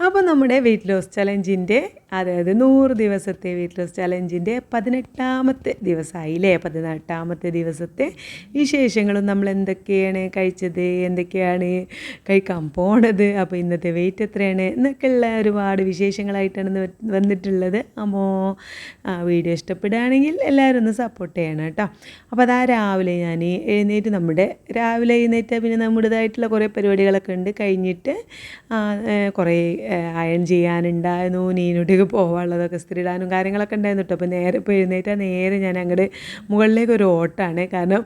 അപ്പോൾ നമ്മുടെ weight loss ചലഞ്ചിൻ്റെ അതായത് 100 ദിവസത്തെ വെയ്റ്റ് ലോസ് ചലഞ്ചിൻ്റെ 18ാമത്തെ ദിവസമായില്ലേ. 18ാമത്തെ ദിവസത്തെ വിശേഷങ്ങളും നമ്മൾ എന്തൊക്കെയാണ് കഴിച്ചത്, എന്തൊക്കെയാണ് കഴിക്കാൻ പോണത്, അപ്പോൾ ഇന്നത്തെ വെയിറ്റ് എത്രയാണ് എന്നൊക്കെയുള്ള ഒരുപാട് വിശേഷങ്ങളായിട്ടാണ് വന്നിട്ടുള്ളത്. അപ്പോൾ വീഡിയോ ഇഷ്ടപ്പെടുകയാണെങ്കിൽ എല്ലാവരും ഒന്ന് സപ്പോർട്ട് ചെയ്യണം കേട്ടോ. അപ്പോൾ അതാ രാവിലെ ഞാൻ രാവിലെ എഴുന്നേറ്റ് പിന്നെ നമ്മുടേതായിട്ടുള്ള കുറേ പരിപാടികളൊക്കെ ഉണ്ട്. കഴിഞ്ഞിട്ട് കുറേ അയൺ ചെയ്യാനുണ്ടായിരുന്നു, നീനോട്ടേക്ക് പോകാനുള്ളതൊക്കെ ഇസ്തിരിയിടാനും കാര്യങ്ങളൊക്കെ ഉണ്ടായിരുന്നു കേട്ടോ. അപ്പോൾ ഇപ്പോൾ എഴുന്നേറ്റാൽ നേരെ ഞാൻ അങ്ങോട്ട് മുകളിലേക്ക് ഒരു ഓട്ടമാണ്. കാരണം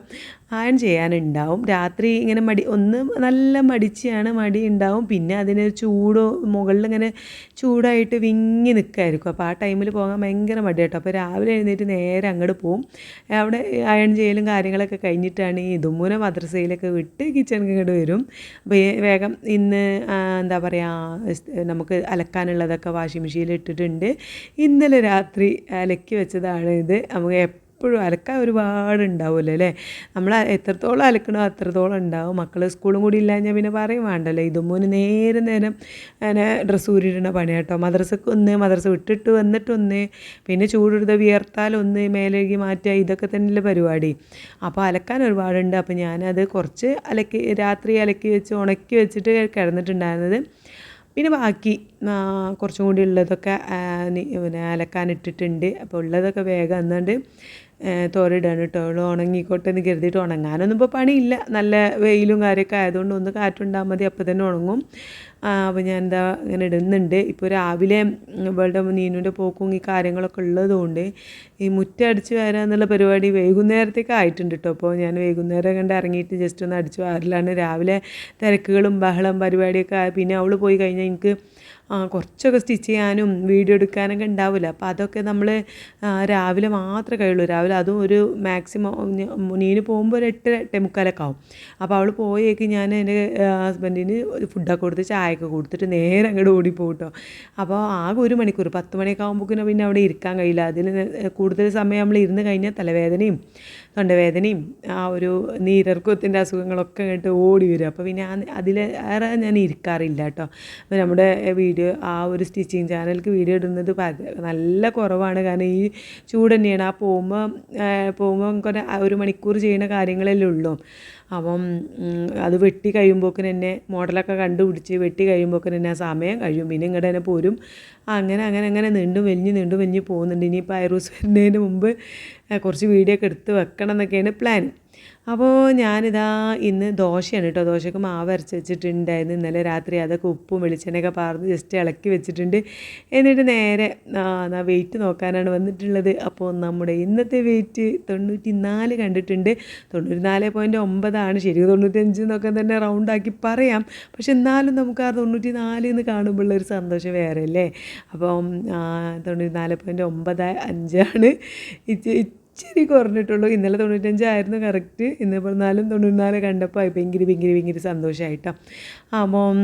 അയൺ ചെയ്യാനുണ്ടാവും. രാത്രി ഇങ്ങനെ നല്ല മടി ഉണ്ടാവും. പിന്നെ അതിന് മുകളിൽ ഇങ്ങനെ ചൂടായിട്ട് വിങ്ങി നിൽക്കുമായിരിക്കും. അപ്പോൾ ആ ടൈമിൽ പോകാൻ ഭയങ്കര മടി കേട്ടോ. അപ്പോൾ രാവിലെ എഴുന്നേറ്റ് നേരെ അങ്ങോട്ട് പോവും. അവിടെ അയൺ ചെയ്യലും കാര്യങ്ങളൊക്കെ കഴിഞ്ഞിട്ടാണ് ഈ ഇതുമൂല മദ്രസയിലൊക്കെ വിട്ട് കിച്ചണിൽ ഇങ്ങോട്ട് വരും. അപ്പോൾ വേഗം ഇന്ന് എന്താ പറയുക, നമുക്ക് അലക്കാനുള്ളതൊക്കെ വാഷിംഗ് മെഷീനിൽ ഇട്ടിട്ടുണ്ട്. ഇന്നലെ രാത്രി അലക്കി വെച്ചതാണ് ഇത്. നമുക്ക് എപ്പോഴും അലക്കാൻ ഒരുപാട് ഉണ്ടാവുമല്ലോ അല്ലേ. നമ്മൾ എത്രത്തോളം അലക്കണോ അത്രത്തോളം ഉണ്ടാവും. മക്കൾ സ്കൂളും കൂടി ഇല്ലാഞ്ഞാൽ പിന്നെ പറയും വേണ്ടല്ലോ. ഇതുമൂന്ന് നേരം അങ്ങനെ ഡ്രസ്സ് ഊരിടുന്ന പണി കേട്ടോ. മദ്രസ വിട്ടിട്ട് വന്നിട്ടൊന്ന്, പിന്നെ ചൂടെടുത്ത് വിയർത്താലൊന്ന്, മേലേകി മാറ്റുക, ഇതൊക്കെ തന്നെയല്ലേ പരിപാടി. അപ്പോൾ അലക്കാൻ ഒരുപാടുണ്ട്. അപ്പോൾ ഞാനത് കുറച്ച് രാത്രി അലക്കി വെച്ച് ഉണക്കി വെച്ചിട്ട് കിടന്നിട്ടുണ്ടായിരുന്നത്. പിന്നെ ബാക്കി കുറച്ചും കൂടി ഉള്ളതൊക്കെ പിന്നെ അലക്കാനിട്ടിട്ടുണ്ട്. അപ്പോൾ ഉള്ളതൊക്കെ വേഗം എന്നാണ്ട് തോരയിടാണ് കേട്ടോ. ഉണങ്ങിക്കോട്ടെ എന്ന് കരുതിയിട്ട്. ഉണങ്ങാനൊന്നും ഇപ്പോൾ പണിയില്ല, നല്ല വെയിലും കാര്യമൊക്കെ ആയതുകൊണ്ട് ഒന്ന് കാറ്റുണ്ടാൽ മതി, അപ്പോൾ തന്നെ ഉണങ്ങും. അപ്പോൾ ഞാൻ ഇങ്ങനെ ഇടുന്നുണ്ട്. ഇപ്പോൾ രാവിലെ ഇവളുടെ നീനുവിൻ്റെ പോക്കും ഈ കാര്യങ്ങളൊക്കെ ഉള്ളതുകൊണ്ട് ഈ മുറ്റടിച്ച് വരാമെന്നുള്ള പരിപാടി വൈകുന്നേരത്തേക്ക് ആയിട്ടുണ്ട് കേട്ടോ. അപ്പോൾ ഞാൻ വൈകുന്നേരം കണ്ട് ഇറങ്ങിയിട്ട് ജസ്റ്റ് ഒന്ന് അടിച്ചു വാരലാണ്. രാവിലെ തിരക്കുകളും ബഹളം പരിപാടിയൊക്കെ പിന്നെ അവൾ പോയി കഴിഞ്ഞാൽ എനിക്ക് കുറച്ചൊക്കെ സ്റ്റിച്ച് ചെയ്യാനും വീഡിയോ എടുക്കാനൊക്കെ ഉണ്ടാവില്ല. അപ്പോൾ അതൊക്കെ നമ്മൾ രാവിലെ മാത്രമേ കഴിയുള്ളൂ. രാവിലെ അതും ഒരു മാക്സിമം നീന് പോകുമ്പോൾ ഒരു 8-8:45 ആവും. അപ്പോൾ അവൾ പോയേക്ക് ഞാൻ എൻ്റെ ഹസ്ബൻഡിന് ഫുഡൊക്കെ കൊടുത്ത് ചായയൊക്കെ കൊടുത്തിട്ട് നേരെ അങ്ങോട്ട് ഓടിപ്പോകും കേട്ടോ. അപ്പോൾ ആകെ 1 മണിക്കൂർ 10 മണിയൊക്കെ ആകുമ്പോഴേക്കും പിന്നെ അവിടെ ഇരിക്കാൻ കഴിയില്ല. അതിൽ കൂടുതൽ സമയം നമ്മൾ ഇരുന്ന് കഴിഞ്ഞാൽ തലവേദനയും തൊണ്ടവേദനയും ആ ഒരു നീരിറക്കത്തിൻ്റെ അസുഖങ്ങളൊക്കെ അങ്ങോട്ട് ഓടി വരും. അപ്പോൾ പിന്നെ അതിലേറെ ഞാൻ ഇരിക്കാറില്ല കേട്ടോ. അപ്പോൾ നമ്മുടെ വീഡിയോ ആ ഒരു സ്റ്റിച്ചിങ് ചാനലിലേക്ക് വീഡിയോ ഇടുന്നത് നല്ല കുറവാണ്. കാരണം ഈ ചൂട് തന്നെയാണ്. ആ പോകുമ്പോൾ 1 മണിക്കൂർ ചെയ്യുന്ന കാര്യങ്ങളല്ലേ ഉള്ളൂ. അപ്പം അത് വെട്ടി കഴിയുമ്പോഴേക്കും തന്നെ മോഡലൊക്കെ കണ്ടുപിടിച്ച് വെട്ടി കഴിയുമ്പോഴേക്കും തന്നെ ആ സമയം കഴിയും. പിന്നെ ഇങ്ങോട്ട് തന്നെ പോരും. അങ്ങനെ നീണ്ടും വലിഞ്ഞ് പോകുന്നുണ്ട്. ഇനിയിപ്പോൾ ഐറൂസ് വരുന്നതിന് മുമ്പ് കുറച്ച് വീഡിയോ ഒക്കെ എടുത്ത് വെക്കണം എന്നൊക്കെയാണ് പ്ലാൻ. അപ്പോൾ ഞാനിതാ ഇന്ന് ദോശയാണ് കേട്ടോ. ദോശക്ക് മാവ് അരച്ച് വെച്ചിട്ടുണ്ടായിരുന്നു ഇന്നലെ രാത്രി. അതൊക്കെ ഉപ്പും വെളിച്ചെണ്ണയൊക്കെ പാർന്ന് ജസ്റ്റ് ഇളക്കി വെച്ചിട്ടുണ്ട്. എന്നിട്ട് നേരെ വെയിറ്റ് നോക്കാനാണ് വന്നിട്ടുള്ളത്. അപ്പോൾ നമ്മുടെ ഇന്നത്തെ വെയിറ്റ് 94 കണ്ടിട്ടുണ്ട്. 94.9 ശരി. 95 എന്നൊക്കെ തന്നെ റൗണ്ടാക്കി പറയാം. പക്ഷെ എന്നാലും നമുക്ക് ആ 94 എന്ന് കാണുമ്പോഴുള്ളൊരു സന്തോഷം വേറെ അല്ലേ. അപ്പം 94.95 ഇച്ചിരി കുറഞ്ഞിട്ടുള്ളൂ. ഇന്നലെ 95 ആയിരുന്നു കറക്റ്റ്. ഇന്നിപ്പോൾ 94 കണ്ടപ്പോൾ ഭയങ്കര സന്തോഷമായിട്ടോ. അപ്പം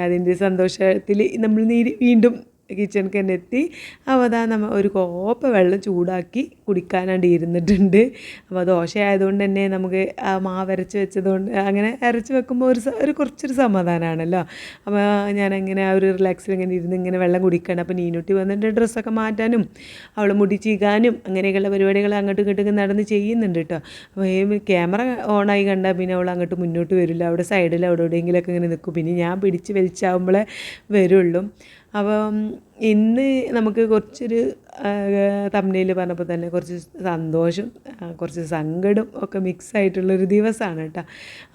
അതിൻ്റെ സന്തോഷത്തിൽ നമ്മൾ വീണ്ടും കിച്ചണിക്ക് തന്നെ എത്തി. അപ്പോൾ അതാ ഒരു കോപ്പ വെള്ളം ചൂടാക്കി കുടിക്കാനായിട്ട് ഇരുന്നിട്ടുണ്ട്. അപ്പോൾ ദോശ ആയതുകൊണ്ട് തന്നെ നമുക്ക് ആ മാവ് അരച്ച് വെച്ചതുകൊണ്ട് അങ്ങനെ അരച്ച് വെക്കുമ്പോൾ ഒരു കുറച്ചൊരു സമാധാനമാണല്ലോ. അപ്പോൾ ഞാനങ്ങനെ ആ ഒരു റിലാക്സിൽ ഇങ്ങനെ ഇരുന്ന് ഇങ്ങനെ വെള്ളം കുടിക്കണം. അപ്പോൾ നീനൂട്ടി വന്നിട്ട് ഡ്രസ്സൊക്കെ മാറ്റാനും അവൾ മുടി ചീകാനും അങ്ങനെയൊക്കെയുള്ള പരിപാടികൾ അങ്ങോട്ടും ഇങ്ങോട്ടും നടന്ന് ചെയ്യുന്നുണ്ട് കേട്ടോ. അപ്പോൾ ഈ ക്യാമറ ഓണായി കണ്ടാൽ പിന്നെ അവൾ അങ്ങോട്ട് മുന്നോട്ട് വരില്ല. അവിടെ സൈഡിൽ എവിടെയെങ്കിലുമൊക്കെ ഇങ്ങനെ നിൽക്കും. പിന്നെ ഞാൻ പിടിച്ച് വലിച്ചാവുമ്പോഴേ വരുള്ളൂ. അപ്പം ഇന്ന് നമുക്ക് കുറച്ചൊരു തംബ്നെയിൽ പറഞ്ഞപ്പോൾ തന്നെ കുറച്ച് സന്തോഷം കുറച്ച് സങ്കടം ഒക്കെ മിക്സ് ആയിട്ടുള്ളൊരു ദിവസമാണ് കേട്ടോ.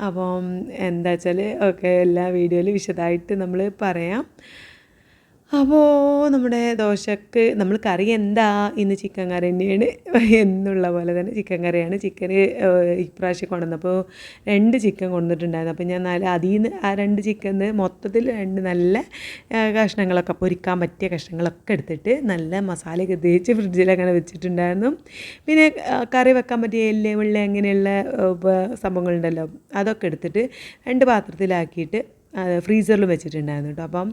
അപ്പം എന്താ വെച്ചാൽ ഒക്കെ എല്ലാ വീഡിയോയിലും വിശദമായിട്ട് നമ്മൾ പറയാം. അപ്പോൾ നമ്മുടെ ദോശക്ക് നമ്മൾ കറി എന്താ ഇന്ന് ചിക്കൻ കറി തന്നെയാണ്. എന്നുള്ള പോലെ തന്നെ ചിക്കൻ കറിയാണ്. ചിക്കന് ഇപ്രാവശ്യം കൊണ്ടുവന്നപ്പോൾ 2 ചിക്കൻ കൊണ്ടുവന്നിട്ടുണ്ടായിരുന്നു. അപ്പോൾ ഞാൻ അതിൽ നിന്ന് ആ 2 ചിക്കന് മൊത്തത്തിൽ 2 നല്ല കഷ്ണങ്ങളൊക്കെ പൊരിക്കാൻ പറ്റിയ കഷ്ണങ്ങളൊക്കെ എടുത്തിട്ട് നല്ല മസാലയൊക്കെ തേച്ച് ഫ്രിഡ്ജിലങ്ങനെ വെച്ചിട്ടുണ്ടായിരുന്നു. പിന്നെ കറി വെക്കാൻ പറ്റിയ എല്ല് വെള്ള അങ്ങനെയുള്ള സംഭവങ്ങളുണ്ടല്ലോ, അതൊക്കെ എടുത്തിട്ട് 2 പാത്രത്തിലാക്കിയിട്ട് ഫ്രീസറിലും വെച്ചിട്ടുണ്ടായിരുന്നു കേട്ടോ. അപ്പം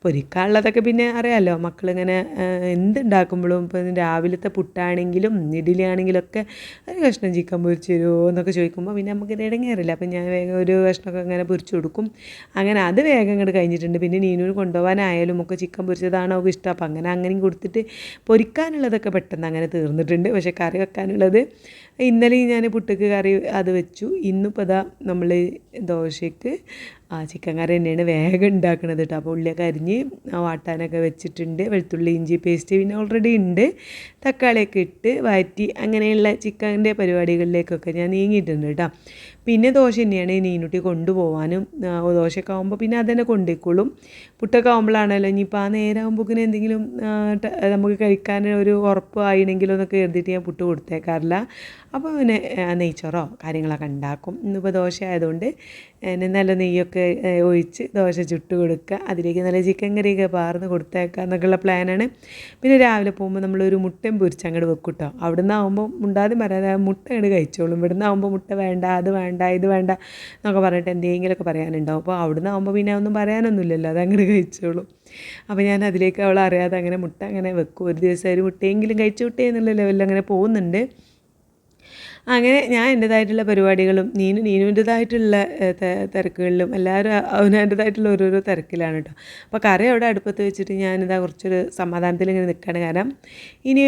പൊരിക്കാനുള്ളതൊക്കെ പിന്നെ അറിയാമല്ലോ, മക്കളിങ്ങനെ എന്തുണ്ടാക്കുമ്പോഴും ഇപ്പം രാവിലത്തെ പുട്ടാണെങ്കിലും ഇഡ്ഡലി ആണെങ്കിലും ഒക്കെ ഒരു കഷ്ണം ചിക്കൻ പൊരിച്ച് തരുമോ എന്നൊക്കെ ചോദിക്കുമ്പോൾ പിന്നെ നമുക്ക് ഇടങ്ങേറില്ല. അപ്പം ഞാൻ വേഗം ഒരു കഷ്ണമൊക്കെ അങ്ങനെ പൊരിച്ച് കൊടുക്കും. അങ്ങനെ അത് വേഗം ഇങ്ങോട്ട് കഴിഞ്ഞിട്ടുണ്ട്. പിന്നെ നീനൂന് കൊണ്ടുപോകാനായാലും ഒക്കെ ചിക്കൻ പൊരിച്ചതാണോ അവൾക്ക് ഇഷ്ടം, അപ്പം അങ്ങനെയും കൊടുത്തിട്ട് പൊരിക്കാനുള്ളതൊക്കെ പെട്ടെന്ന് അങ്ങനെ തീർന്നിട്ടുണ്ട്. പക്ഷേ കറി വെക്കാനുള്ളത് ഇന്നലെ ഞാൻ പുട്ടുക്ക് കറി അത് വെച്ചു. ഇന്നിപ്പോൾ ഇതാ നമ്മൾ ദോശയ്ക്ക് ചിക്കൻ കറി തന്നെയാണ് വേഗം ഉണ്ടാക്കുന്നത് കേട്ടോ. അപ്പോൾ ഉള്ളിയൊക്കെ അരിഞ്ഞ് വാട്ടാനൊക്കെ വെച്ചിട്ടുണ്ട്. വെളുത്തുള്ളി ഇഞ്ചി പേസ്റ്റ് പിന്നെ ഓൾറെഡി ഉണ്ട്. തക്കാളിയൊക്കെ ഇട്ട് വഴറ്റി അങ്ങനെയുള്ള ചിക്കൻ്റെ പരിപാടികളിലേക്കൊക്കെ ഞാൻ നീങ്ങിയിട്ടുണ്ട് കേട്ടോ. പിന്നെ ദോശ തന്നെയാണ് നീനുട്ടി കൊണ്ടുപോകാനും. ദോശയൊക്കെ ആകുമ്പോൾ പിന്നെ അതന്നെ കൊണ്ടുപോയിക്കോളും. പുട്ടൊക്കെ ആകുമ്പോഴാണല്ലോ ഇനിയിപ്പോൾ ആ നേരമാകുമ്പോഴേക്കിന് എന്തെങ്കിലും നമുക്ക് കഴിക്കാൻ ഒരു ഉറപ്പ് ആയിണെങ്കിലോ എന്നൊക്കെ എഴുതിയിട്ട് ഞാൻ പുട്ട് കൊടുത്തേക്കാറില്ല. അപ്പോൾ പിന്നെ നെയ്ച്ചോറോ കാര്യങ്ങളൊക്കെ ഉണ്ടാക്കും. ഇന്നിപ്പോൾ ദോശ ആയതുകൊണ്ട് നല്ല നെയ്യൊക്കെ ഒഴിച്ച് ദോശ ചുട്ട് കൊടുക്കുക, അതിലേക്ക് നല്ല ചിക്കൻ കറിയൊക്കെ പാർന്ന് കൊടുത്തേക്കുക എന്നൊക്കെയുള്ള പ്ലാനാണ്. പിന്നെ രാവിലെ പോകുമ്പോൾ നമ്മളൊരു മുട്ടയും പൊരിച്ച് അങ്ങോട്ട് വെക്കും കേട്ടോ. അവിടെ നിന്നാകുമ്പോൾ മുണ്ടാതെ പറയാതെ മുട്ട അങ്ങോട്ട് കഴിച്ചോളും. ഇവിടെ നിന്നാകുമ്പോൾ മുട്ട വേണ്ട, അത് വേണ്ട, ഇത് വേണ്ട എന്നൊക്കെ പറഞ്ഞിട്ട് എന്തെങ്കിലുമൊക്കെ പറയാനുണ്ടാവും. അപ്പോൾ അവിടെ നിന്നാകുമ്പോൾ പിന്നെ ഒന്നും പറയാനൊന്നുമില്ലല്ലോ, അത് അങ്ങോട്ട് കഴിച്ചോളും. അപ്പോൾ ഞാൻ അതിലേക്ക് അവൾ അറിയാതെ അങ്ങനെ മുട്ട അങ്ങനെ വെക്കും. ഒരു ദിവസം ഒരു മുട്ടയെങ്കിലും കഴിച്ചു വിട്ടേ എന്നുള്ള ലെവലിൽ അങ്ങനെ പോകുന്നുണ്ട്. അങ്ങനെ ഞാൻ എൻ്റേതായിട്ടുള്ള പരിപാടികളും നീനുവിൻ്റേതായിട്ടുള്ള തിരക്കുകളിലും എല്ലാവരും അവനവൻ്റേതായിട്ടുള്ള ഓരോരോ തിരക്കിലാണ് കേട്ടോ. അപ്പോൾ കറി അവിടെ അടുപ്പത്ത് വെച്ചിട്ട് ഞാനിതാ കുറച്ചൊരു സമാധാനത്തിൽ ഇങ്ങനെ നിൽക്കുകയാണ്. കാരണം ഇനി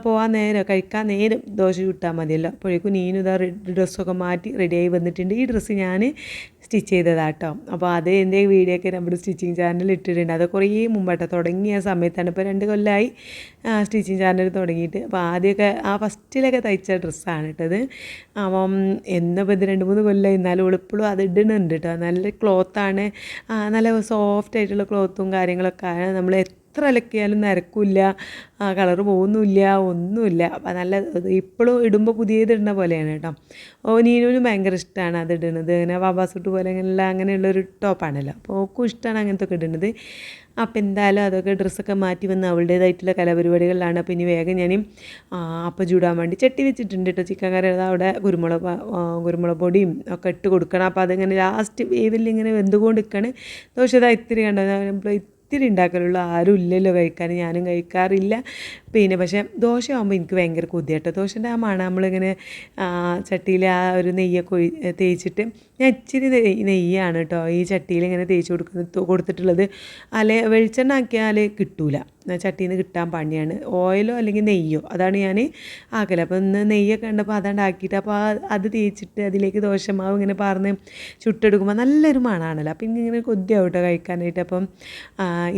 പോകാൻ നേരം കഴിക്കാൻ നേരം ദോശ ചുട്ടാൽ മതിയല്ലോ. അപ്പോഴേക്കും നീനിതാ ഡ്രസ്സൊക്കെ മാറ്റി റെഡിയായി വന്നിട്ടുണ്ട്. ഈ ഡ്രസ്സ് ഞാൻ സ്റ്റിച്ച് ചെയ്തതാട്ടോ. അപ്പോൾ അത് എൻ്റെ വീഡിയോ ഒക്കെ നമ്മുടെ സ്റ്റിച്ചിങ് ചാനലിൽ ഇട്ടിട്ടുണ്ട്. അത് കുറേ മുമ്പാട്ടോ, തുടങ്ങിയ സമയത്താണ്. ഇപ്പോൾ 2 കൊല്ലമായി സ്റ്റിച്ചിങ് ചാനൽ തുടങ്ങിയിട്ട്. അപ്പോൾ ആദ്യമൊക്കെ ഫസ്റ്റിലൊക്കെ തയ്ച്ച ഡ്രസ്സാണ് ഇട്ടത്. അപ്പം എന്നിപ്പോൾ ഇത് 2-3 കൊല്ലമായി, എന്നാലും എളുപ്പവും അത് ഇടുന്നുണ്ട് കേട്ടോ. നല്ല ക്ലോത്താണ്, നല്ല സോഫ്റ്റ് ആയിട്ടുള്ള ക്ലോത്തും കാര്യങ്ങളൊക്കെ ആണ്. നമ്മൾ എത്ര അലക്കിയാലും നരക്കില്ല, കളറ് പോകുന്നില്ല, ഒന്നുമില്ല. അപ്പം നല്ല ഇപ്പോഴും ഇടുമ്പോൾ പുതിയത് ഇടുന്ന പോലെയാണ് കേട്ടോ. നീനുവിനും ഭയങ്കര ഇഷ്ടമാണ് അത് ഇടുന്നത്. ഇങ്ങനെ വാബാ സൂട്ട് പോലെ അങ്ങനെയുള്ളൊരു ടോപ്പാണല്ലോ. അപ്പോൾ ഓക്കും ഇഷ്ടമാണ് അങ്ങനത്തെ ഒക്കെ ഇടുന്നത്. അപ്പോൾ എന്തായാലും അതൊക്കെ ഡ്രസ്സൊക്കെ മാറ്റി വന്ന് അവളുടേതായിട്ടുള്ള കലാപരിപാടികളിലാണ്. അപ്പോൾ ഇനി വേഗം ഞാൻ അപ്പം ചൂടാൻ വേണ്ടി ചട്ടി വെച്ചിട്ടുണ്ട് കേട്ടോ. ചിക്കൻ കറി അവിടെ കുരുമുളക് പൊടിയും ഒക്കെ ഇട്ട് കൊടുക്കണം. അപ്പോൾ അതിങ്ങനെ ലാസ്റ്റ് വേവിൽ ഇങ്ങനെ വെന്തുകൊണ്ട് നിൽക്കുകയാണ്. ദോശ ഇത്തിരി കണ്ടോ, നമ്മൾ ഇത്തിരി ഉണ്ടാക്കലുള്ളൂ, ആരും ഇല്ലല്ലോ കഴിക്കാൻ, ഞാനും കഴിക്കാറില്ല. പിന്നെ പക്ഷേ ദോശ ആകുമ്പോൾ എനിക്ക് ഭയങ്കര കൊതിയാട്ടോ. ദോശൻ്റെ ആ മണം നമ്മളിങ്ങനെ ചട്ടിയിൽ ആ ഒരു നെയ്യൊക്കെ തേച്ചിട്ട്, ഞാൻ ഇച്ചിരി നെയ്യാണ് കേട്ടോ ഈ ചട്ടിയിൽ ഇങ്ങനെ തേച്ച് കൊടുത്തിട്ടുള്ളത്. വെളിച്ചെണ്ണ ആക്കിയാൽ കിട്ടൂല, ചട്ടിയിൽ നിന്ന് കിട്ടാൻ പണിയാണ്. ഓയിലോ അല്ലെങ്കിൽ നെയ്യോ അതാണ് ഞാൻ ആക്കല്. അപ്പോൾ ഇന്ന് നെയ്യൊക്കെ ഉണ്ടപ്പോൾ അതാണ്ട് ആക്കിയിട്ട് അപ്പോൾ അത് തേച്ചിട്ട് അതിലേക്ക് ദോശമാവ് ഇങ്ങനെ പാർന്ന് ചുട്ടെടുക്കുമ്പോൾ നല്ലൊരു മണമാണല്ലോ. അപ്പം ഇങ്ങനെ കൊതിയാവും കേട്ടോ കഴിക്കാനായിട്ട്. അപ്പം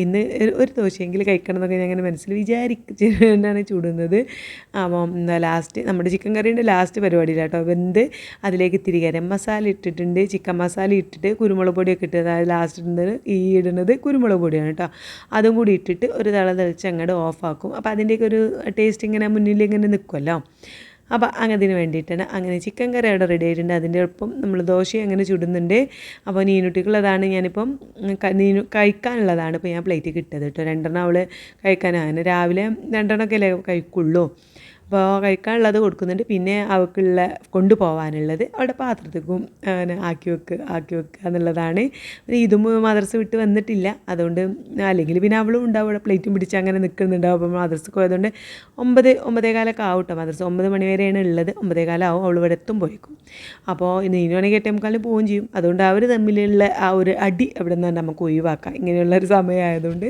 ഇന്ന് ഒരു ദോശയെങ്കിലും കഴിക്കണം എന്നൊക്കെ ഞാൻ അങ്ങനെ മനസ്സിൽ വിചാരിച്ചിട്ടാണ് ചുടുന്നത്. അപ്പം ലാസ്റ്റ് നമ്മുടെ ചിക്കൻ കറീൻ്റെ ലാസ്റ്റ് പരിപാടിയില്ല കേട്ടോ. വെന്ത് അതിലേക്ക് ഇത്തിരി ഗരം മസാല ഇട്ടിട്ടുണ്ട്, ചിക്കൻ മസാല ഇട്ടിട്ട് കുരുമുളക് പൊടിയൊക്കെ ഇട്ട്, അതായത് ലാസ്റ്റ് ഇടുന്നത് കുരുമുളക് പൊടിയാണ് കേട്ടോ. അതും കൂടി ഇട്ടിട്ട് ഒരു തിളച്ച് അങ്ങോട്ട് ഓഫാക്കും. അപ്പോൾ അതിൻ്റെയൊക്കെ ഒരു ടേസ്റ്റ് ഇങ്ങനെ മുന്നിൽ ഇങ്ങനെ നിൽക്കുമല്ലോ. അപ്പോൾ അങ്ങനത്തിന് വേണ്ടിയിട്ടാണ്. അങ്ങനെ ചിക്കൻ കറി അവിടെ റെഡി ആയിട്ടുണ്ട്. അതിൻ്റെ ഒപ്പം നമ്മൾ ദോശയും അങ്ങനെ ചുടുന്നുണ്ട്. അപ്പോൾ നീനുട്ടിക്കുള്ളതാണ് ഞാനിപ്പം കഴിക്കാനുള്ളതാണ് ഇപ്പോൾ ഞാൻ പ്ലേറ്റിൽ കിട്ടത് കേട്ടോ. 2 അവൾ കഴിക്കാനാണ്. രാവിലെ 2 അല്ലേ കഴിക്കുള്ളൂ. അപ്പോൾ കഴിക്കാനുള്ളത് കൊടുക്കുന്നുണ്ട്. പിന്നെ അവൾക്കുള്ള കൊണ്ടുപോകാനുള്ളത് അവിടെ പാത്രത്തേക്കും അങ്ങനെ ആക്കി വെക്കുക എന്നുള്ളതാണ്. ഇതും മദ്രസ വിട്ട് വന്നിട്ടില്ല, അതുകൊണ്ട് അല്ലെങ്കിൽ പിന്നെ അവളും ഉണ്ടാവും അവിടെ പ്ലേറ്റും പിടിച്ച് അങ്ങനെ നിൽക്കുന്നുണ്ടാവും. അപ്പോൾ മദ്രസക്ക് പോയതുകൊണ്ട് 9-9:15 ആവും കേട്ടോ. മദ്രസ 9 മണി വരെയാണ് ഉള്ളത്. 9:15 ആവും അവൾ ഇവിടെ എത്തുമ്പോഴേക്കും. അപ്പോൾ നീനുവാണെങ്കിൽ 8:45 പോവുകയും ചെയ്യും. അതുകൊണ്ട് അവർ തമ്മിലുള്ള ആ ഒരു അടി അവിടെ നിന്ന് നമുക്ക് ഒഴിവാക്കാം, ഇങ്ങനെയുള്ളൊരു സമയമായതുകൊണ്ട്.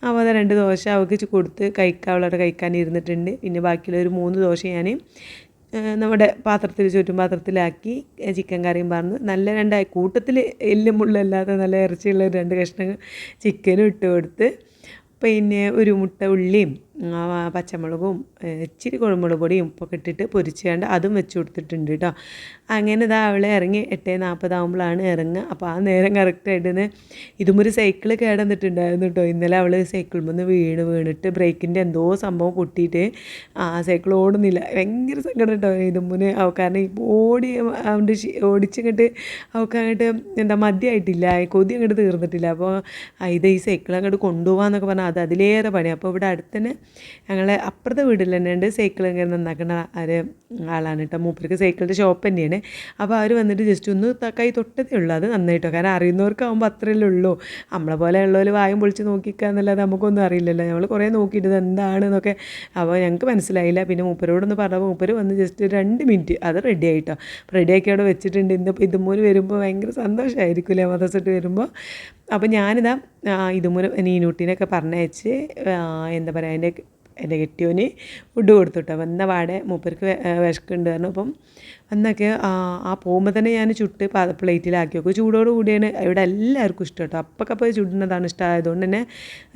അപ്പോൾ അത് 2 ദോശ അവൾക്ക് കൊടുത്ത് അവളവിടെ കഴിക്കാനിരുന്നിട്ടുണ്ട്. പിന്നെ ബാക്കിയുള്ള ഒരു 3 ദോശ ഞാൻ നമ്മുടെ ചുറ്റും പാത്രത്തിലാക്കി ചിക്കൻ കറിയും പറഞ്ഞ് നല്ല 2 കൂട്ടത്തിൽ എല്ലും മുള്ളല്ലാതെ നല്ല ഇറച്ചിയുള്ള 2 കഷ്ണങ്ങൾ ചിക്കനും ഇട്ട് കൊടുത്ത്, പിന്നെ ഒരു മുട്ട ഉള്ളിയും പച്ചമുളകും ഇച്ചിരി കുരുമുളക് പൊടിയും ഉപ്പൊക്കെ ഇട്ടിട്ട് പൊരിച്ചുകൊണ്ട് അതും വെച്ച് കൊടുത്തിട്ടുണ്ട് കേട്ടോ. അങ്ങനെ ഇതാ അവളെ ഇറങ്ങി 8:40 ആകുമ്പോഴാണ് ഇറങ്ങുക. അപ്പോൾ ആ നേരം കറക്റ്റായിട്ടിന്ന് ഇതും ഒരു സൈക്കിൾ കേടന്നിട്ടുണ്ടായിരുന്നു കേട്ടോ. ഇന്നലെ അവൾ സൈക്കിളിൽ നിന്ന് വീണിട്ട് ബ്രേക്കിൻ്റെ എന്തോ സംഭവം പൊട്ടിയിട്ട് സൈക്കിൾ ഓടുന്നില്ല. ഭയങ്കര സങ്കടം കേട്ടോ ഇതുമ്മുന്. കാരണം ഈ ഓടിച്ചങ്ങോട്ട് അവൾക്ക് അങ്ങോട്ട് മദ്യമായിട്ടില്ല, കൊതി അങ്ങോട്ട് തീർന്നിട്ടില്ല. അപ്പോൾ ഈ സൈക്കിൾ അങ്ങോട്ട് കൊണ്ടുപോകാമെന്നൊക്കെ പറഞ്ഞാൽ അത് അതിലേറെ പണി. അപ്പോൾ ഇവിടെ അടുത്ത് തന്നെ ഞങ്ങളെ അപ്പുറത്തെ വീട്ടിൽ തന്നെ ഉണ്ട് സൈക്കിൾ ഇങ്ങനെ നന്നാക്കുന്ന ആളാണ് കേട്ടോ. മൂപ്പർക്ക് സൈക്കിളിൻ്റെ ഷോപ്പ് തന്നെയാണ്. അപ്പോൾ അവർ വന്നിട്ട് ജസ്റ്റ് ഒന്ന് കൈ തൊട്ടതേ ഉള്ളൂ. അത് നന്നായിട്ടോ, കാരണം അറിയുന്നവർക്കാവുമ്പോൾ അത്രയല്ലേ ഉള്ളൂ. നമ്മളെ പോലെ ഉള്ളവർ വായും പൊളിച്ച് നോക്കിക്കുക എന്നല്ലാതെ നമുക്കൊന്നും അറിയില്ലല്ലോ. നമ്മൾ കുറേ നോക്കിയിട്ട് ഇത് എന്താണെന്നൊക്കെ. അപ്പോൾ ഞങ്ങൾക്ക് മനസ്സിലായില്ല. പിന്നെ മൂപ്പരോടൊന്ന് പറഞ്ഞപ്പോൾ മൂപ്പര് വന്ന് ജസ്റ്റ് 2 മിനിറ്റ് അത് റെഡി ആയിട്ടോ. റെഡിയാക്കി അവിടെ വെച്ചിട്ടുണ്ട്. ഇന്നിപ്പോൾ ഇതുമൂലം വരുമ്പോൾ ഭയങ്കര സന്തോഷമായിരിക്കില്ലേ മദ്രസയിട്ട് വരുമ്പോൾ. അപ്പോൾ ഞാനിതാ ഇതുമൂലം നീനൂട്ടിനൊക്കെ പറഞ്ഞയച്ച് എന്താ പറയുക എൻ്റെ കെട്ടിയോന് ഫുഡ് കൊടുത്തുട്ടോ. വന്ന പാടെ മൂപ്പർക്ക് വിശക്കുണ്ട് പറഞ്ഞു. അപ്പം അന്നൊക്കെ പോകുമ്പോൾ തന്നെ ഞാൻ ചുട്ട് പ്ലേറ്റിലാക്കി വെക്കും. ചൂടോട് കൂടിയാണ് ഇവിടെ എല്ലാവർക്കും ഇഷ്ടം കേട്ടോ. അപ്പൊക്കപ്പോൾ ചുടുന്നതാണ് ഇഷ്ടമായതുകൊണ്ട് തന്നെ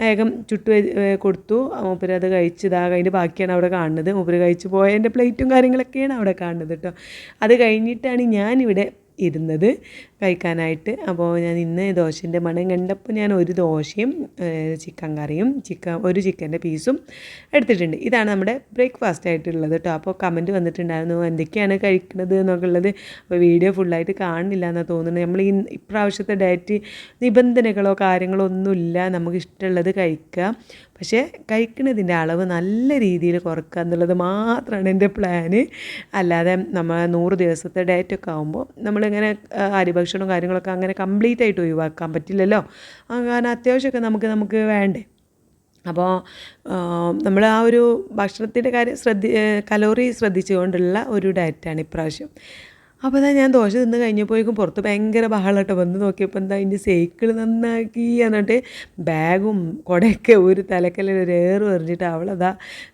വേഗം ചുട്ട് കൊടുത്തു. മൂപ്പര് അത് കഴിച്ചതാ അതിൻ്റെ ബാക്കിയാണ് അവിടെ കാണുന്നത്. മൂപ്പര് കഴിച്ച് പോയതിൻ്റെ പ്ലേറ്റും കാര്യങ്ങളൊക്കെയാണ് അവിടെ കാണുന്നത് കേട്ടോ. അത് കഴിഞ്ഞിട്ടാണ് ഞാനിവിടെ ഇരുന്നത് കഴിക്കാനായിട്ട്. അപ്പോൾ ഞാൻ ഇന്ന് ദോശൻ്റെ മണം കണ്ടപ്പോൾ ഞാൻ ഒരു ദോശയും ചിക്കൻ കറിയും ഒരു ചിക്കൻ്റെ പീസും എടുത്തിട്ടുണ്ട്. ഇതാണ് നമ്മുടെ ബ്രേക്ക്ഫാസ്റ്റ് ആയിട്ടുള്ളത് കേട്ടോ. അപ്പോൾ കമൻറ്റ് വന്നിട്ടുണ്ടായിരുന്നു എന്തൊക്കെയാണ് കഴിക്കുന്നത് എന്നൊക്കെ ഉള്ളത്. അപ്പോൾ വീഡിയോ ഫുള്ളായിട്ട് കാണുന്നില്ല എന്നാണ് തോന്നുന്നത്. നമ്മൾ ഇപ്രാവശ്യത്തെ ഡയറ്റ് നിബന്ധനകളോ കാര്യങ്ങളോ ഒന്നുമില്ല. നമുക്ക് ഇഷ്ടമുള്ളത് കഴിക്കുക. പക്ഷേ കഴിക്കുന്നതിൻ്റെ അളവ് നല്ല രീതിയിൽ കുറക്കുക എന്നുള്ളത് മാത്രമാണ് എൻ്റെ പ്ലാന്. അല്ലാതെ നമ്മൾ 100 ദിവസത്തെ ഡയറ്റൊക്കെ ആകുമ്പോൾ നമ്മളിങ്ങനെ അരിഭക്ഷണവും കാര്യങ്ങളൊക്കെ അങ്ങനെ കംപ്ലീറ്റ് ആയിട്ട് ഒഴിവാക്കാൻ പറ്റില്ലല്ലോ. കാരണം അത്യാവശ്യമൊക്കെ നമുക്ക് വേണ്ടേ. അപ്പോൾ നമ്മൾ ആ ഒരു ഭക്ഷണത്തിൻ്റെ കാര്യം കലോറി ശ്രദ്ധിച്ചുകൊണ്ടുള്ള ഒരു ഡയറ്റാണ് ഇപ്രാവശ്യം. അപ്പോൾ അതാ ഞാൻ ദോശ തിന്ന് കഴിഞ്ഞപ്പോഴേക്കും പുറത്ത് ഭയങ്കര ബഹളമായിട്ട് വന്ന് നോക്കിയപ്പോൾ എന്താ അതിൻ്റെ സൈക്കിൾ നന്നാക്കി എന്നിട്ട് ബാഗും കുടയൊക്കെ ഒരു തലക്കല്ലിൽ ഒരു എറിഞ്ഞിട്ട് അവളതാ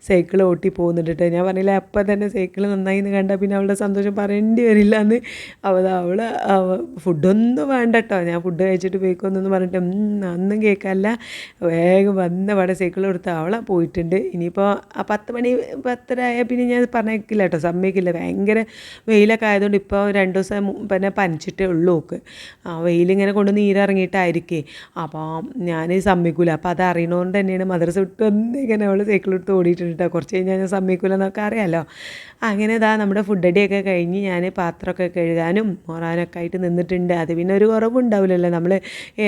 സൈക്കിൾ ഓട്ടി പോകുന്നുണ്ട്. ഞാൻ പറഞ്ഞില്ല അപ്പം തന്നെ സൈക്കിൾ നന്നായി എന്ന് കണ്ടാൽ പിന്നെ അവളുടെ സന്തോഷം പറയേണ്ടി വരില്ല എന്ന്. അവൾ ഫുഡൊന്നും വേണ്ട കേട്ടോ, ഞാൻ ഫുഡ് കഴിച്ചിട്ട് പോയിക്കൊന്നു പറഞ്ഞിട്ട് ഒന്നും കേൾക്കാല്ല. വേഗം വന്ന പാടെ സൈക്കിൾ കൊടുത്ത് അവളെ പോയിട്ടുണ്ട്. ഇനിയിപ്പോൾ 10 മണി 10:30 ആയാൽ പിന്നെ ഞാൻ പറഞ്ഞേക്കില്ല കേട്ടോ, സമ്മതിക്കില്ല. ഭയങ്കര വെയിലൊക്കെ ആയതുകൊണ്ട് ഇപ്പോൾ 2 ദിവസം പിന്നെ പനിച്ചിട്ടേ ഉള്ളൂ ഓക്ക്. വെയിലിങ്ങനെ കൊണ്ട് നീരിറങ്ങിയിട്ടായിരിക്കേ. അപ്പോൾ ഞാൻ സമ്മതിക്കില്ല. അപ്പോൾ അത് അറിയണതുകൊണ്ട് തന്നെയാണ് മദ്രസ വിട്ട് ഇങ്ങനെ അവൾ സൈക്കിളെടുത്ത് ഓടിയിട്ടുണ്ട് കേട്ടോ. കുറച്ച് കഴിഞ്ഞാൽ ഞാൻ സമ്മതിക്കില്ല എന്നൊക്കെ അറിയാമല്ലോ. അങ്ങനെ ഇതാ നമ്മുടെ ഫുഡ് അടിയൊക്കെ കഴിഞ്ഞ് ഞാൻ പാത്രമൊക്കെ കഴുകാനും മോറാനൊക്കെ ആയിട്ട് നിന്നിട്ടുണ്ട്. അത് പിന്നെ ഒരു കുറവുണ്ടാവില്ലല്ലോ. നമ്മൾ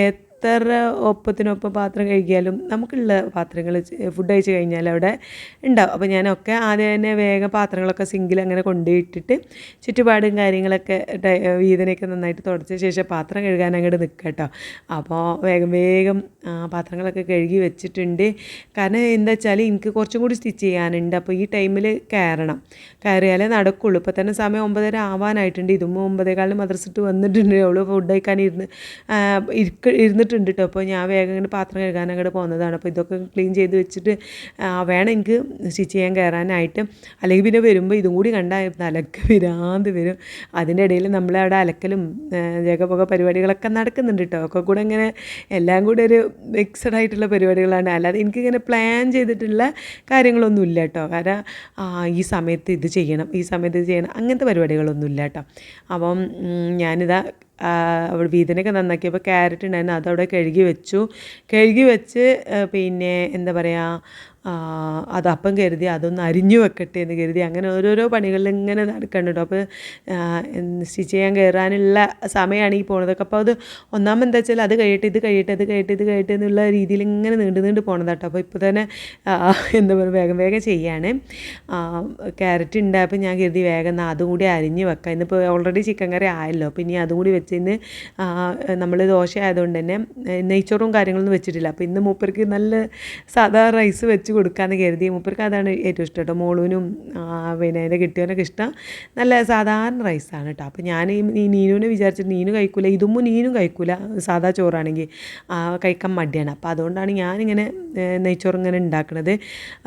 എത്ര ഒപ്പത്തിനൊപ്പം പാത്രം കഴുകിയാലും നമുക്കുള്ള പാത്രങ്ങൾ ഫുഡ് കഴിച്ച് കഴിഞ്ഞാൽ അവിടെ ഉണ്ടാവും. അപ്പോൾ ഞാനൊക്കെ ആദ്യം തന്നെ വേഗം പാത്രങ്ങളൊക്കെ സിങ്കിൽ അങ്ങനെ കൊണ്ടുപോയിട്ടിട്ട് ചുറ്റുപാടും കാര്യങ്ങളൊക്കെ വീതനയൊക്കെ നന്നായിട്ട് തുടച്ച ശേഷം പാത്രം കഴുകാൻ അങ്ങോട്ട് നിൽക്കുക കേട്ടോ. അപ്പോൾ വേഗം പാത്രങ്ങളൊക്കെ കഴുകി വെച്ചിട്ടുണ്ട്. കാരണം എന്താ വെച്ചാൽ എനിക്ക് കുറച്ചും കൂടി സ്റ്റിച്ച് ചെയ്യാനുണ്ട്. അപ്പോൾ ഈ ടൈമിൽ കയറിയാലേ നടക്കുള്ളൂ. ഇപ്പോൾ തന്നെ സമയം 9:30 ആവാനായിട്ടുണ്ട്. ഇതും 9:15 മദ്രസിട്ട് വന്നിട്ടുണ്ട്. അവൾ ഫുഡ് കഴിക്കാൻ ഇരുന്നിട്ടുണ്ട് കേട്ടോ. അപ്പോൾ ഞാൻ വേഗം ഇങ്ങനെ പാത്രം കഴുകാൻ അങ്ങോട്ട് പോകുന്നതാണ്. അപ്പോൾ ഇതൊക്കെ ക്ലീൻ ചെയ്ത് വെച്ചിട്ട് വേണം എനിക്ക് സ്റ്റിച്ച് ചെയ്യാൻ കയറാനായിട്ട്. അല്ലെങ്കിൽ പിന്നെ വരുമ്പോൾ ഇതും കൂടി കണ്ടാൽ തലക്ക് വിരാന്ത് വരും. അതിൻ്റെ ഇടയിൽ നമ്മളവിടെ അലക്കലും ജഗപൊക പരിപാടികളൊക്കെ നടക്കുന്നുണ്ട് കേട്ടോ. ഒക്കെ കൂടെ ഇങ്ങനെ എല്ലാം കൂടെ ഒരു മിക്സഡ് ആയിട്ടുള്ള പരിപാടികളാണ്. അല്ലാതെ എനിക്കിങ്ങനെ പ്ലാൻ ചെയ്തിട്ടുള്ള കാര്യങ്ങളൊന്നുമില്ല കേട്ടോ. കാരണം ഈ സമയത്ത് ഇത് ചെയ്യണം, ഈ സമയത്ത് ഇത് ചെയ്യണം, അങ്ങനത്തെ പരിപാടികളൊന്നുമില്ല കേട്ടോ. അപ്പം ഞാനിതാ അവിടെ വീതനൊക്കെ നന്നാക്കിയപ്പോൾ ക്യാരറ്റ് ഉണ്ടായിരുന്നു, അതവിടെ കഴുകി വെച്ച് പിന്നെ എന്താ പറയുക അതപ്പം കരുതി അതൊന്ന് അരിഞ്ഞു വെക്കട്ടെ എന്ന് കരുതി അങ്ങനെ ഓരോരോ പണികളിൽ ഇങ്ങനെ നടക്കണ്ട കേട്ടോ. അപ്പോൾ സ്റ്റിച്ച് ചെയ്യാൻ കയറാനുള്ള സമയമാണ് ഈ പോണതൊക്കെ. അപ്പോൾ അത് ഒന്നാമത് എന്താ വെച്ചാൽ അത് കഴിയട്ടെ എന്നുള്ള രീതിയിൽ ഇങ്ങനെ നീണ്ടു പോണതാട്ടോ. അപ്പോൾ ഇപ്പോൾ തന്നെ എന്താ പറയുക വേഗം ചെയ്യാണ്. ക്യാരറ്റ് ഉണ്ടായപ്പോൾ ഞാൻ കരുതി വേഗം അതും കൂടി അരിഞ്ഞ് വെക്കാം. ഇന്നിപ്പോൾ ഓൾറെഡി ചിക്കൻ കറി ആയല്ലോ. അപ്പോൾ ഇനി അതും കൂടി വെച്ച് ഇന്ന് നമ്മൾ ദോശ ആയതുകൊണ്ട് തന്നെ നെയ്ച്ചോറും കാര്യങ്ങളൊന്നും വെച്ചിട്ടില്ല. അപ്പോൾ ഇന്ന് മൂപ്പർക്ക് നല്ല സാധാ റൈസ് വെച്ച് കൊടുക്കാമെന്ന് കരുതി. മൂപ്പർക്ക് അതാണ് ഏറ്റവും ഇഷ്ടം കേട്ടോ. മോളൂനും പിന്നെ എൻ്റെ കിട്ടിയവനൊക്കെ ഇഷ്ടം നല്ല സാധാരണ റൈസാണ് കേട്ടോ. അപ്പോൾ ഞാൻ ഈ നീനുവിനെ വിചാരിച്ചിട്ട് നീനും കഴിക്കില്ല, നീനും കഴിക്കില്ല സാധാ ചോറാണെങ്കിൽ കഴിക്കാൻ മടിയാണ്. അപ്പോൾ അതുകൊണ്ടാണ് ഞാനിങ്ങനെ നെയ്ച്ചോറ് ഇങ്ങനെ ഉണ്ടാക്കുന്നത്.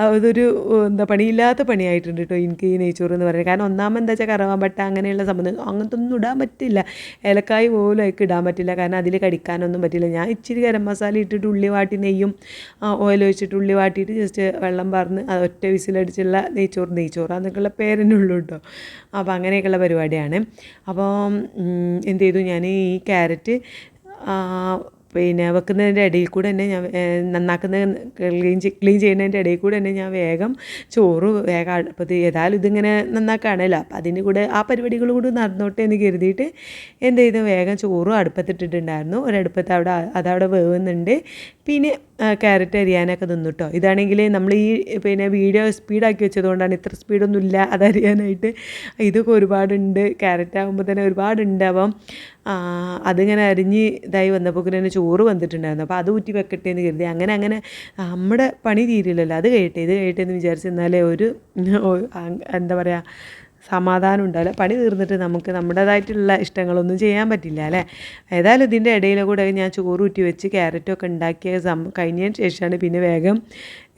അതൊരു എന്താ പണിയില്ലാത്ത പണിയായിട്ടുണ്ട് കേട്ടോ എനിക്ക് ഈ നെയ്ച്ചോറ് എന്ന് പറയുന്നത്. കാരണം ഒന്നാമത് എന്താ വെച്ചാൽ കറവാമ്പട്ട അങ്ങനെയുള്ള സംബന്ധം അങ്ങനത്തെ ഒന്നും ഇടാൻ പറ്റില്ല. ഏലക്കായ് പോലും അതിലേക്ക് ഇടാൻ പറ്റില്ല. കാരണം അതിൽ കടിക്കാനൊന്നും പറ്റില്ല. ഞാൻ ഇച്ചിരി ഗരം മസാല ഇട്ടിട്ട് ഉള്ളി വാട്ടി നെയ്യും ഓയിൽ ഒഴിച്ചിട്ട് ഉള്ളി വാട്ടിയിട്ട് ജസ്റ്റ് വെള്ളം പറഞ്ഞ് അത് ഒറ്റ വിസിലടിച്ചുള്ള നെയ്ച്ചോറ് എന്നൊക്കെയുള്ള പേരെന്നെ ഉള്ളൂ കേട്ടോ. അപ്പോൾ അങ്ങനെയൊക്കെയുള്ള പരിപാടിയാണ്. അപ്പോൾ എന്ത് ചെയ്തു, ഞാൻ ഈ ക്യാരറ്റ് പിന്നെ വെക്കുന്നതിൻ്റെ ഇടയിൽ കൂടെ തന്നെ ഞാൻ ക്ലീൻ ചെയ്യുന്നതിൻ്റെ ഇടയിൽ കൂടെ തന്നെ ഞാൻ വേഗം ചോറ് അടുപ്പത്ത് ഏതായാലും ഇതിങ്ങനെ നന്നാക്കുകയാണല്ലോ. അപ്പോൾ അതിൻ്റെ കൂടെ ആ പരിപാടികൾ കൂടി നടന്നോട്ടെ എന്ന് കരുതിയിട്ട് എന്ത് ചെയ്തു വേഗം ചോറും അടുപ്പത്തിട്ടിട്ടുണ്ടായിരുന്നു. ഒരടുപ്പത്ത് അതവിടെ വേവുന്നുണ്ട്. പിന്നെ ക്യാരറ്റ് അരിയാനൊക്കെ നിന്നു കേട്ടോ. ഇതാണെങ്കിൽ നമ്മൾ ഈ പിന്നെ വീഡിയോ സ്പീഡാക്കി വെച്ചതുകൊണ്ടാണ് ഇത്ര സ്പീഡൊന്നുമില്ല അതറിയാനായിട്ട്. ഇതൊക്കെ ഒരുപാടുണ്ട്, ക്യാരറ്റ് ആകുമ്പോൾ തന്നെ ഒരുപാടുണ്ട്. അപ്പം അതിങ്ങനെ അരിഞ്ഞ് ഇതായി വന്നപ്പോൾ തന്നെ ചോറ് വന്നിട്ടുണ്ടായിരുന്നു. അപ്പോൾ അത് ഊറ്റി വെക്കട്ടെ എന്ന് കരുതി. അങ്ങനെ അങ്ങനെ നമ്മുടെ പണി തീരില്ലല്ലോ, അത് കഴിയട്ടെ ഇത് കഴിയട്ടെ എന്ന് വിചാരിച്ചെന്നാലേ ഒരു എന്താ പറയുക സമാധാനം ഉണ്ടാവില്ല. പണി തീർന്നിട്ട് നമുക്ക് നമ്മുടേതായിട്ടുള്ള ഇഷ്ടങ്ങളൊന്നും ചെയ്യാൻ പറ്റില്ല അല്ലേ. ഏതായാലും ഇതിൻ്റെ ഇടയിൽ കൂടെ ഞാൻ ചോറ് ഊറ്റി വെച്ച് ക്യാരറ്റൊക്കെ ഉണ്ടാക്കിയ കഴിഞ്ഞതിന് ശേഷമാണ് പിന്നെ വേഗം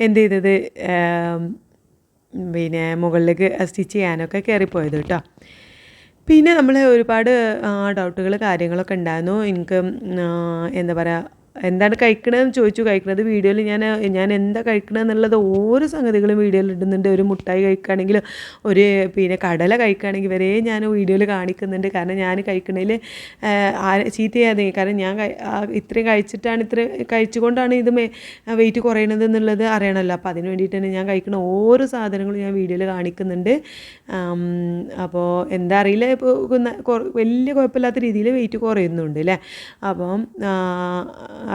എന്ത് ചെയ്തത്, പിന്നെ മുകളിലേക്ക് സ്റ്റിച്ച് ചെയ്യാനൊക്കെ കയറിപ്പോയത് കേട്ടോ. പിന്നെ നമ്മൾ ഒരുപാട് ഡൗട്ടുകൾ കാര്യങ്ങളൊക്കെ ഉണ്ടായിരുന്നു. എനിക്ക് എന്താ പറയുക, എന്താണ് കഴിക്കണതെന്ന് ചോദിച്ചു. കഴിക്കണത് വീഡിയോയിൽ ഞാൻ എന്താ കഴിക്കണമെന്നുള്ളത് ഓരോ സംഗതികളും വീഡിയോയിൽ ഇടുന്നുണ്ട്. ഒരു മുട്ടായി കഴിക്കുകയാണെങ്കിൽ, ഒരു പിന്നെ കടല കഴിക്കുകയാണെങ്കിൽ വരെ ഞാൻ വീഡിയോയിൽ കാണിക്കുന്നുണ്ട്. കാരണം ഞാൻ കഴിക്കണതിൽ ചീത്ത ചെയ്യാതെ, കാരണം ഞാൻ ഇത്രയും കഴിച്ചിട്ടാണ് കഴിച്ചുകൊണ്ടാണ് ഇത് വെയിറ്റ് കുറയണത് എന്നുള്ളത് അറിയണമല്ലോ. അപ്പോൾ അതിന് വേണ്ടിയിട്ട് തന്നെ ഞാൻ കഴിക്കുന്ന ഓരോ സാധനങ്ങളും ഞാൻ വീഡിയോയിൽ കാണിക്കുന്നുണ്ട്. അപ്പോൾ എന്താ അറിയില്ല, ഇപ്പോൾ വലിയ കുഴപ്പമില്ലാത്ത രീതിയിൽ വെയിറ്റ് കുറയുന്നുണ്ട് അല്ലേ. അപ്പം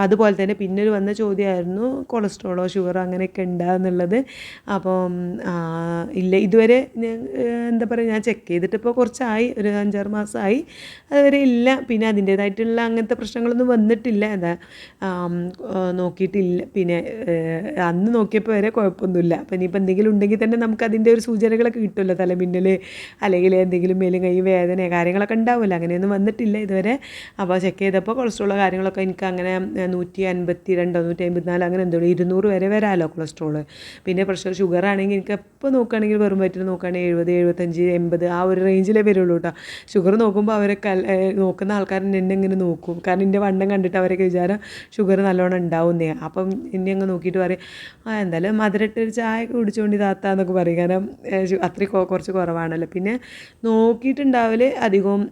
അതുപോലെ തന്നെ പിന്നെ ഒരു വന്ന ചോദ്യമായിരുന്നു കൊളസ്ട്രോളോ ഷുഗറോ അങ്ങനെയൊക്കെ ഉണ്ടാകുന്നുള്ളത്. അപ്പം ഇല്ല, ഇതുവരെ എന്താ പറയുക, ഞാൻ ചെക്ക് ചെയ്തിട്ടിപ്പോൾ കുറച്ചായി, ഒരു 5-6 മാസമായി. അതുവരെ ഇല്ല. പിന്നെ അതിൻ്റേതായിട്ടുള്ള അങ്ങനത്തെ പ്രശ്നങ്ങളൊന്നും വന്നിട്ടില്ല. എന്താ നോക്കിയിട്ടില്ല. പിന്നെ അന്ന് നോക്കിയപ്പോൾ വരെ കുഴപ്പമൊന്നുമില്ല. അപ്പം ഇനിയിപ്പോൾ എന്തെങ്കിലും ഉണ്ടെങ്കിൽ തന്നെ നമുക്ക് അതിൻ്റെ ഒരു സൂചനകളൊക്കെ കിട്ടുമല്ലോ, തലമിന്നൽ അല്ലെങ്കിൽ എന്തെങ്കിലും മേലും കൈ വേദന കാര്യങ്ങളൊക്കെ ഉണ്ടാവില്ല. അങ്ങനെയൊന്നും വന്നിട്ടില്ല ഇതുവരെ. അപ്പോൾ ചെക്ക് ചെയ്തപ്പോൾ കൊളസ്ട്രോളോ കാര്യങ്ങളൊക്കെ എനിക്ക് അങ്ങനെ 152 154 അങ്ങനെ എന്തോ 200 വരെ വരാമല്ലോ കൊളസ്ട്രോള്. പിന്നെ പ്രഷർ ഷുഗർ ആണെങ്കിൽ എനിക്ക് എപ്പോൾ നോക്കുകയാണെങ്കിൽ വെറും വയറ്റിൽ നോക്കുകയാണെങ്കിൽ 70 75 80 ആ ഒരു റേഞ്ചിലേ വരുള്ളൂ കേട്ടോ. ഷുഗർ നോക്കുമ്പോൾ അവരൊക്കെ നോക്കുന്ന ആൾക്കാർ എന്നെ ഇങ്ങനെ നോക്കും. കാരണം എൻ്റെ വണ്ണം കണ്ടിട്ട് അവരൊക്കെ വിചാരം ഷുഗർ നല്ലോണം ഉണ്ടാവുന്നേ. അപ്പം എന്നെ അങ്ങ് നോക്കിയിട്ട് പറയും, എന്തായാലും മധുരട്ടൊരു ചായ കുടിച്ചുകൊണ്ട് ഇതാത്താന്നൊക്കെ പറയും. കാരണം അത്രയും കുറച്ച് കുറവാണല്ലോ. പിന്നെ നോക്കിയിട്ടുണ്ടാവൽ അധികവും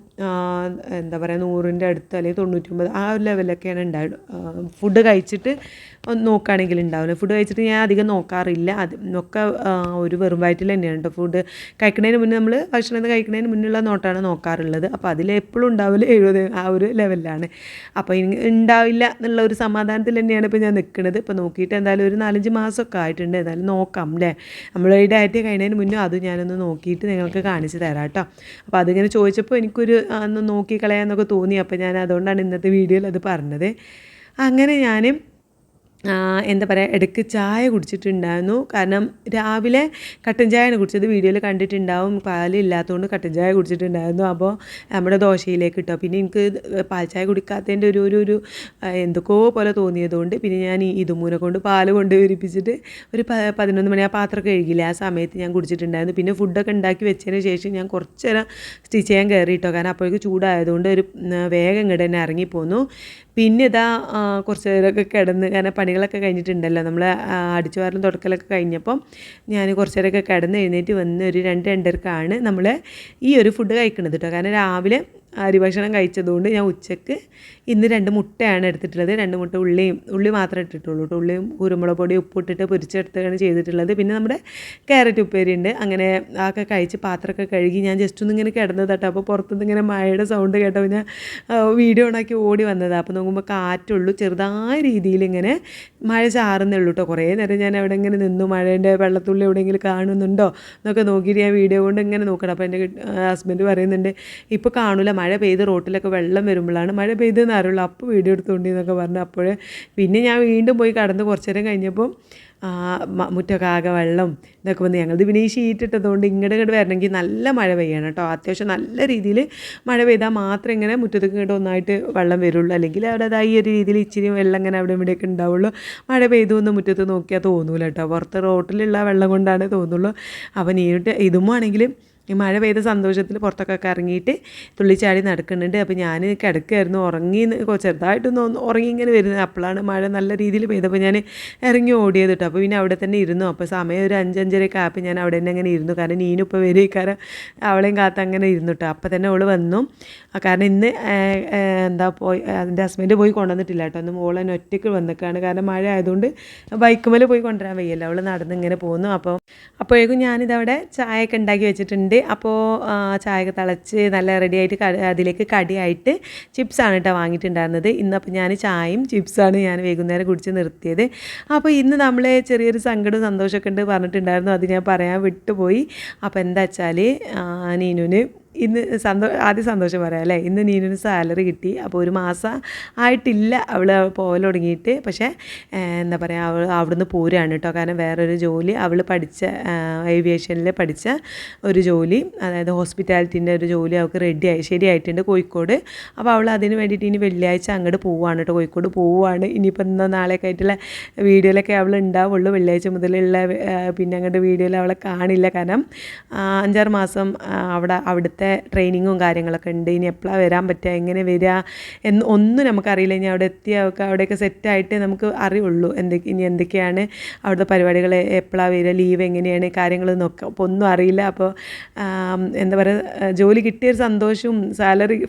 എന്താ പറയുക 100ൻ്റെ അടുത്ത് അല്ലെങ്കിൽ 99 ആ ഒരു ലെവലൊക്കെയാണ് ഉണ്ടാവുക. ഫുഡ് കഴിച്ചിട്ട് നോക്കുകയാണെങ്കിൽ ഉണ്ടാവില്ല. ഫുഡ് കഴിച്ചിട്ട് ഞാൻ അധികം നോക്കാറില്ല. ഒക്കെ ഒരു വെറും വയറ്റിൽ തന്നെയാണ് കേട്ടോ. ഫുഡ് കഴിക്കുന്നതിന് മുന്നേ നമ്മൾ ഭക്ഷണം കഴിക്കുന്നതിന് മുന്നുള്ള നോട്ടാണ് നോക്കാറുള്ളത്. അപ്പോൾ അതിൽ എപ്പോഴും ഉണ്ടാവില്ല 70 ആ ഒരു ലെവലിലാണ്. അപ്പോൾ ഉണ്ടാവില്ല എന്നുള്ള ഒരു സമാധാനത്തിൽ തന്നെയാണ് ഇപ്പോൾ ഞാൻ നിൽക്കുന്നത്. ഇപ്പോൾ നോക്കിയിട്ട് എന്തായാലും ഒരു 4-5 മാസമൊക്കെ ആയിട്ടുണ്ട്. എന്തായാലും നോക്കാം അല്ലേ. നമ്മൾ ഈ ഡയറ്റ് കഴിയുന്നതിന് മുന്നേ അത് ഞാനൊന്ന് നോക്കിയിട്ട് നിങ്ങൾക്ക് കാണിച്ച് തരാം കേട്ടോ. അപ്പോൾ അതിങ്ങനെ ചോദിച്ചപ്പോൾ എനിക്കൊരു ഒന്ന് നോക്കിക്കളയാന്നൊക്കെ തോന്നി. അപ്പോൾ ഞാൻ അതുകൊണ്ടാണ് ഇന്നത്തെ വീഡിയോയിൽ അത് പറഞ്ഞത്. അങ്ങനെ ഞാൻ എന്താ പറയുക, ഇടയ്ക്ക് ചായ കുടിച്ചിട്ടുണ്ടായിരുന്നു. കാരണം രാവിലെ കട്ടൻ ചായയാണ് കുടിച്ചത്, വീഡിയോയിൽ കണ്ടിട്ടുണ്ടാവും. പാലില്ലാത്തതുകൊണ്ട് കട്ടൻ ചായ കുടിച്ചിട്ടുണ്ടായിരുന്നു. അപ്പോൾ നമ്മുടെ ദോശയിലേക്ക് ഇട്ടോ. പിന്നെ എനിക്ക് പാൽ ചായ കുടിക്കാത്തതിൻ്റെ ഒരു എന്തൊക്കെയോ പോലെ തോന്നിയതുകൊണ്ട് പിന്നെ ഞാൻ ഇതുമൂനെ കൊണ്ട് പാൽ കൊണ്ട് വിരിപ്പിച്ചിട്ട് ഒരു 11 മണി ആ പാത്രം കഴുകില്ല ആ സമയത്ത് ഞാൻ കുടിച്ചിട്ടുണ്ടായിരുന്നു. പിന്നെ ഫുഡൊക്കെ ഉണ്ടാക്കി വെച്ചതിന് ശേഷം ഞാൻ കുറച്ച് നേരം സ്റ്റിച്ച് ചെയ്യാൻ കയറി കേട്ടോ. കാരണം അപ്പോഴേക്ക് ചൂടായതുകൊണ്ട് ഒരു വേഗം ഇങ്ങോട്ട് തന്നെ ഇറങ്ങിപ്പോന്നു. പിന്നെ ഇതാ കുറച്ച് നേരമൊക്കെ കിടന്ന്, കാരണം പണികളൊക്കെ കഴിഞ്ഞിട്ടുണ്ടല്ലോ, നമ്മൾ അടിച്ചു വാരലും തുടക്കലൊക്കെ കഴിഞ്ഞപ്പം ഞാൻ കുറച്ച് നേരമൊക്കെ കിടന്ന് എഴുന്നേറ്റ് വന്ന് ഒരു 2-2:30ക്കാണ് നമ്മൾ ഈ ഒരു ഫുഡ് കഴിക്കുന്നത് കേട്ടോ. കാരണം രാവിലെ അരി ഭക്ഷണം കഴിച്ചതുകൊണ്ട് ഞാൻ ഉച്ചയ്ക്ക് ഇന്ന് 2 മുട്ടയാണ് എടുത്തിട്ടുള്ളത്. 2 മുട്ട ഉള്ളി മാത്രമേ ഇട്ടിട്ടുള്ളൂ കേട്ടോ. ഉള്ളിയും കുരുമുളക് പൊടി ഉപ്പിട്ടിട്ട് പൊരിച്ചെടുത്താണ് ചെയ്തിട്ടുള്ളത്. പിന്നെ നമ്മുടെ ക്യാരറ്റ് ഉപ്പേരി ഉണ്ട്. അങ്ങനെ ആക്കെ കഴിച്ച് പാത്രമൊക്കെ കഴുകി ഞാൻ ജസ്റ്റ് ഒന്ന് ഇങ്ങനെ കിടന്നത് കേട്ടോ. അപ്പോൾ പുറത്തുനിന്ന് ഇങ്ങനെ മഴയുടെ സൗണ്ട് കേട്ടപ്പോൾ ഞാൻ വീഡിയോ ഓണാക്കി ഓടി വന്നതാണ്. അപ്പോൾ നോക്കുമ്പോൾ കാറ്റുള്ളൂ, ചെറുതായ രീതിയിൽ ഇങ്ങനെ മഴ ചാറുന്നേ ഉള്ളൂ കേട്ടോ. കുറേ നേരം ഞാൻ അവിടെ ഇങ്ങനെ നിന്നു, മഴേൻ്റെ വെള്ളത്തുള്ളി എവിടെയെങ്കിലും കാണുന്നുണ്ടോ എന്നൊക്കെ നോക്കിയിട്ട് ഞാൻ വീഡിയോ കൊണ്ട് ഇങ്ങനെ നോക്കണം. അപ്പോൾ എൻ്റെ ഹസ്ബൻഡ് പറയുന്നുണ്ട്, ഇപ്പോൾ കാണൂല, മഴ പെയ്ത് റോട്ടിലൊക്കെ വെള്ളം വരുമ്പോഴാണ് മഴ പെയ്തെന്ന് അറിയുള്ളൂ, അപ്പോൾ വീഡിയോ എടുത്തുകൊണ്ട് എന്നൊക്കെ പറഞ്ഞു. അപ്പോൾ പിന്നെ ഞാൻ വീണ്ടും പോയി കടന്ന് കുറച്ച് നേരം കഴിഞ്ഞപ്പോൾ മുറ്റൊക്കെ ആകെ വെള്ളം ഇതൊക്കെ വന്ന്, ഞങ്ങളത് പിന്നെ ഈ ഷീറ്റ് ഇട്ടതുകൊണ്ട് ഇങ്ങോട്ട് വരണമെങ്കിൽ നല്ല മഴ പെയ്യണം കേട്ടോ. അത്യാവശ്യം നല്ല രീതിയിൽ മഴ പെയ്താൽ മാത്രമേ ഇങ്ങനെ മുറ്റത്തേക്ക് ഇങ്ങോട്ട് ഒന്നായിട്ട് വെള്ളം വരുള്ളൂ. അല്ലെങ്കിൽ അവിടെ ഈ ഒരു രീതിയിൽ ഇച്ചിരി വെള്ളം ഇങ്ങനെ അവിടെ ഇവിടെയൊക്കെ ഉണ്ടാവുള്ളൂ. മഴ പെയ്തു എന്ന് മുറ്റത്ത് നോക്കിയാൽ തോന്നൂല കേട്ടോ. പുറത്ത് റോട്ടിലുള്ള വെള്ളം കൊണ്ടാണ് തോന്നുള്ളൂ. അപ്പോൾ നീട്ട് ഇതുമാണെങ്കിലും ഈ മഴ പെയ്ത സന്തോഷത്തിൽ പുറത്തൊക്കെ ഇറങ്ങിയിട്ട് തുള്ളിച്ചാടി നടക്കുന്നുണ്ട്. അപ്പോൾ ഞാൻ കിടക്കുകയായിരുന്നു, ചെറുതായിട്ടൊന്ന് ഉറങ്ങി ഇങ്ങനെ വരുന്നത്. അപ്പോഴാണ് മഴ നല്ല രീതിയിൽ പെയ്തപ്പോൾ ഞാൻ ഇറങ്ങി ഓടിയത് കേട്ടോ. അപ്പോൾ പിന്നെ അവിടെ തന്നെ ഇരുന്നു. അപ്പോൾ സമയം ഒരു 5-5:30 ആയപ്പോൾ ഞാൻ അവിടെ തന്നെ അങ്ങനെ ഇരുന്നു. കാരണം നീനും ഇപ്പോൾ വരികക്കാരം അവളെയും കാത്ത് അങ്ങനെ ഇരുന്നു കേട്ടോ. അപ്പോൾ തന്നെ അവൾ വന്നു. കാരണം ഇന്ന് അതിൻ്റെ ഹസ്ബൻഡ് പോയി കൊണ്ടുവന്നിട്ടില്ല കേട്ടോ. ഒന്ന് മോൾ തന്നെ ഒറ്റയ്ക്ക് വന്നിക്കാണ്. കാരണം മഴ ആയതുകൊണ്ട് ബൈക്ക് മേലെ പോയി കൊണ്ടുവരാൻ വയ്യല്ലോ. അവൾ നടന്ന് ഇങ്ങനെ പോകുന്നു. അപ്പോഴേക്കും ഞാനിതവിടെ ചായയൊക്കെ ഉണ്ടാക്കി വെച്ചിട്ടുണ്ട്. അപ്പോൾ ചായയൊക്കെ തിളച്ച് നല്ല റെഡിയായിട്ട് അതിലേക്ക് കടിയായിട്ട് ചിപ്സാണ് കേട്ടോ വാങ്ങിയിട്ടുണ്ടായിരുന്നത്. ഇന്നപ്പോൾ ഞാൻ ചായയും ചിപ്സാണ് ഞാൻ വൈകുന്നേരം കുടിച്ച് നിർത്തിയത്. അപ്പോൾ ഇന്ന് നമ്മൾ ചെറിയൊരു സങ്കടവും സന്തോഷമൊക്കെ ഉണ്ട് പറഞ്ഞിട്ടുണ്ടായിരുന്നു, അത് ഞാൻ പറയാൻ വിട്ടുപോയി. അപ്പോൾ എന്താ വെച്ചാൽ നീനുവിന് ഇന്ന് ആദ്യം സന്തോഷം പറയാം അല്ലേ. ഇന്ന് നീനുവിന് സാലറി കിട്ടി. അപ്പോൾ ഒരു മാസം ആയിട്ടില്ല അവൾ പോകൽ തുടങ്ങിയിട്ട്. പക്ഷേ എന്താ പറയുക, അവൾ അവിടുന്ന് പോരുകയാണ് കേട്ടോ. കാരണം വേറൊരു ജോലി അവൾ പഠിച്ച ഏവിയേഷനിൽ പഠിച്ച ഒരു ജോലി, അതായത് ഹോസ്പിറ്റാലിറ്റീൻ്റെ ഒരു ജോലി അവൾക്ക് ശരിയായിട്ടുണ്ട് കോഴിക്കോട്. അപ്പോൾ അവൾ അതിന് വേണ്ടിയിട്ട് ഇനി വെള്ളിയാഴ്ച അങ്ങോട്ട് പോവുകയാണ് കേട്ടോ, കോഴിക്കോട് പോവുകയാണ്. ഇനിയിപ്പോൾ ഇന്നോ നാളെയൊക്കെ ആയിട്ടുള്ള വീഡിയോയിലൊക്കെ അവൾ ഉണ്ടാവുള്ളൂ. വെള്ളിയാഴ്ച മുതലുള്ള പിന്നെ അങ്ങോട്ട് വീഡിയോയിൽ അവളെ കാണില്ല. കാരണം 5-6 മാസം അവിടുത്തെ ട്രെയിനിങ്ങും കാര്യങ്ങളൊക്കെ ഉണ്ട്. ഇനി എപ്പോഴാണ് വരാൻ പറ്റുക, എങ്ങനെ വരിക എന്ന് ഒന്നും നമുക്കറിയില്ല. ഇനി അവിടെ എത്തിയൊക്കെ അവിടെയൊക്കെ സെറ്റായിട്ട് നമുക്ക് അറിയുള്ളൂ ഇനി എന്തൊക്കെയാണ് അവിടുത്തെ പരിപാടികൾ, എപ്പോഴാണ് വരിക, ലീവ് എങ്ങനെയാണ് കാര്യങ്ങൾ നോക്കുക. അപ്പോൾ ഒന്നും അറിയില്ല. അപ്പോൾ എന്താ പറയുക, ജോലി കിട്ടിയൊരു സന്തോഷവും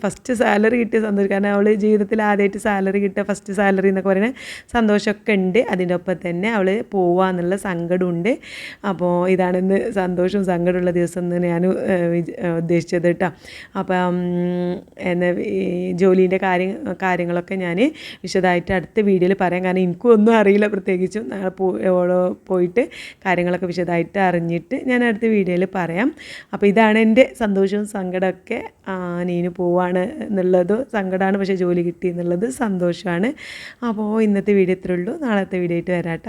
ഫസ്റ്റ് സാലറി കിട്ടിയ സന്തോഷം, കാരണം അവൾ ജീവിതത്തിൽ ആദ്യമായിട്ട് സാലറി കിട്ടുക, ഫസ്റ്റ് സാലറി എന്നൊക്കെ പറയുന്നത് സന്തോഷമൊക്കെ ഉണ്ട്. അതിൻ്റെ ഒപ്പം തന്നെ അവൾ പോവുക എന്നുള്ള സങ്കടമുണ്ട്. അപ്പോൾ ഇതാണെന്ന് സന്തോഷവും സങ്കടമുള്ള ദിവസം എന്ന് ഞാൻ ഉദ്ദേശിച്ചത് കേട്ടോ. അപ്പം ഈ ജോലീൻ്റെ കാര്യങ്ങളൊക്കെ ഞാൻ വിശദമായിട്ട് അടുത്ത വീഡിയോയിൽ പറയാം. കാരണം എനിക്കും ഒന്നും അറിയില്ല, പ്രത്യേകിച്ചും നാളെ പോയിട്ട് കാര്യങ്ങളൊക്കെ വിശദമായിട്ട് അറിഞ്ഞിട്ട് ഞാൻ അടുത്ത വീഡിയോയിൽ പറയാം. അപ്പോൾ ഇതാണ് എൻ്റെ സന്തോഷവും സങ്കടമൊക്കെ. നീനു പോവാണ് എന്നുള്ളത് സങ്കടമാണ്, പക്ഷേ ജോലി കിട്ടി എന്നുള്ളത് സന്തോഷമാണ്. അപ്പോൾ ഇന്നത്തെ വീഡിയോ ഇത്രയേ ഉള്ളൂ. നാളത്തെ വീഡിയോ ആയിട്ട് വരാം കേട്ടോ.